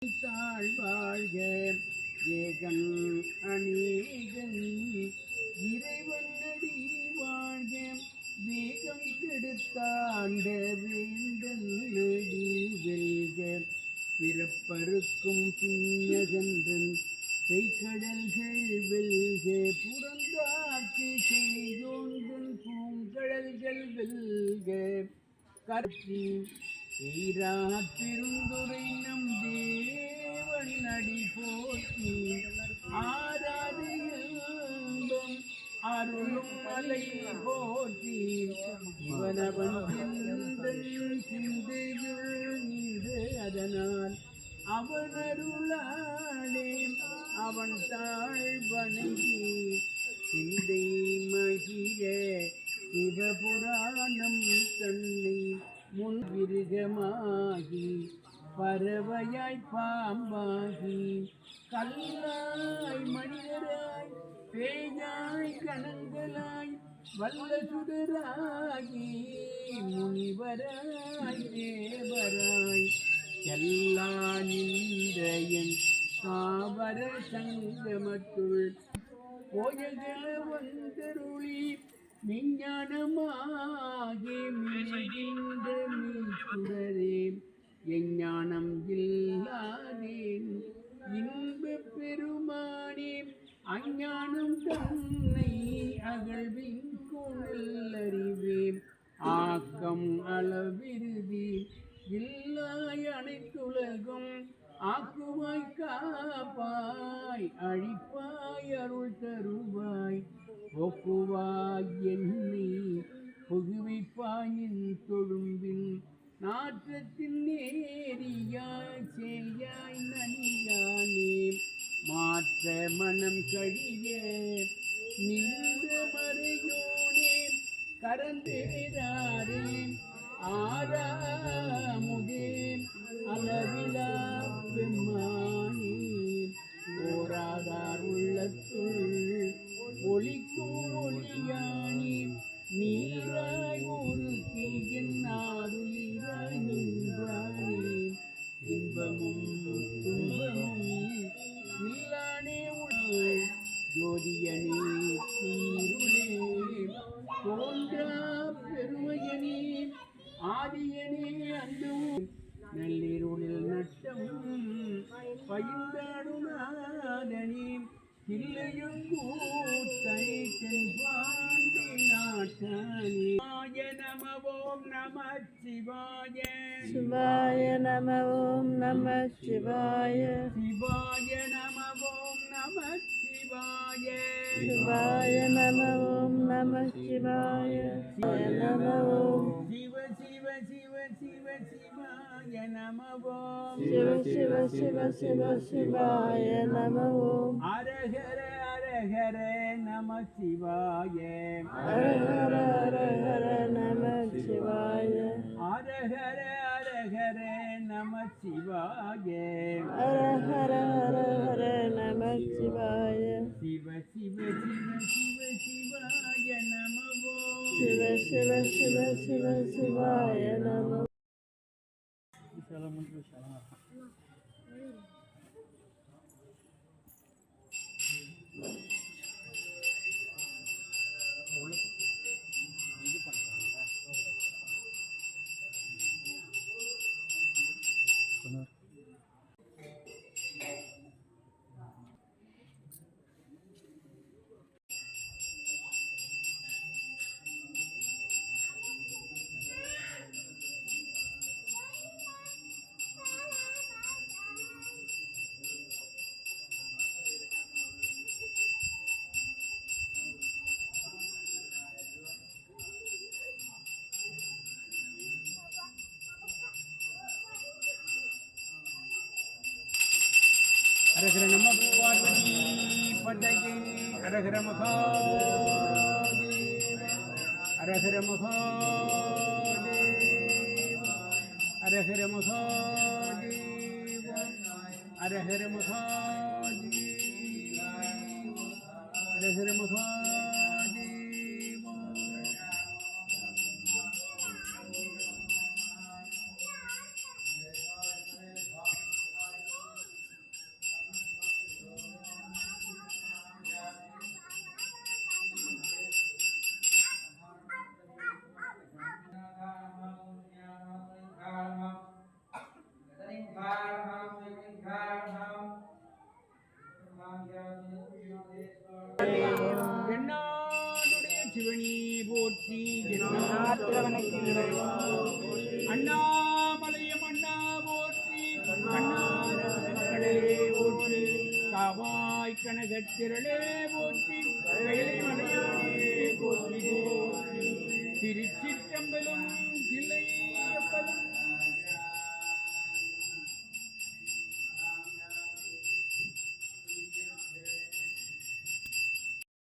தாழ்வாழ்க ஏகன் அநேகன் இறைவன் அடி வாழ்க வேகம் கெடுத்தாண்ட வேந்தன் அடி வெல்க பிறப்பருக்கும் பின்னகன்றன் பெய்கடல்கள் வெல்க புறந்தாக்கு செய்யோன்கள் பூங்கடல்கள் வெல்க கற்பி ஈரா பெருந்துரை நம் தேவன் அடி போற்றி ஆராது இன்பம் அருளும் மலை போற்றி இவனவன் சிந்தையுள் நீடு அதனால் அவன் அருளானே அவன் தாழ் வணங்கி சிந்தை மகிழ சிவபுராணம் தன்னை முன்விருகமாகி பறவையாய் பாம்பாகி கல்லாய் மனிதராய் பேயாய் கணங்களாய் வல்ல சுடராகி முனிவராய் தேவராய் எல்லா நின்றயன் சாவர சங்கமத்துள் கோயல்கள வந்தருளி விஞ்ஞானமாகி மிகுந்த மீசுடரே எஞ்ஞானம் இல்லாதேன் இன்ப பெருமானே அஞ்ஞானம் தன்னை அகழ்வின் கொள்ளறிவேன் ஆக்கம் அளவிருதி இல்லாய் அனைத்துலகும் ஆக்குவாய் காப்பாய் அழிப்பாய் அருள் தருவாய் போக்குவாய் என்னை புகுவிப்பாயின் தொழும்பின் நாற்றத்தின் நேரியாய் செய்யாய் நனியானே மாற்ற மனம் கழிய நின்ற மறையோனே கரந்தேராரே ஆராமுதே அளவிலா பெம்மானே ஓராதார் உள்ளத்துள் ஒளிக்கும் ஒளியானி நீராய் ஒருத்தி என்னாருயிராய் நின்றானே இன்பமும் துன்பமும் இல்லானே உள் ஜோதியனே சீருளே தோன்றா பெருமையனே ஆதியனே அந்தும் நல்லிருளில் நட்டம் பயின்றாடுநாதனே இல்லையும் கூத்தனை தென்பாண்டி நாட்டானே நமவோம் நம சிவாய சிவாய நம ஓம் நம சிவாய சிவாய நமவோம் நம சிவாய சிவாய நம ஓம் நம சிவாய நம ஓம் சிவ சிவ சிவ சிவ சிவாய நமவோம் சிவ சிவ சிவ சிவ சிவாய நம ஓம் அரஹர அரஹர நம சிவாய ஹர ஹர ஹர நம சிவாய அரஹர அரஹர நம சிவாய ஹர ஹர ஹர ஹர நம சிவாய சிவ சிவ சிவ சிவ சிவாய நமவோம் சிவ சிவ சிவ சிவ சிவாய நம அரஹர நம பார்வதி பதையே அரஹர மகாதேவ அரஹர மகாதேவ அரஹர மகாதேவ அரஹர மகாதேவ அரஹர மகாதேவ ஆற்றவனுக்கு இறைவா அண்ணாமலையம் அண்ணா போற்றி கண்ணாரே போற்றி காவாய் கனகத்திரளே போற்றி கைலை மலையானே போற்றி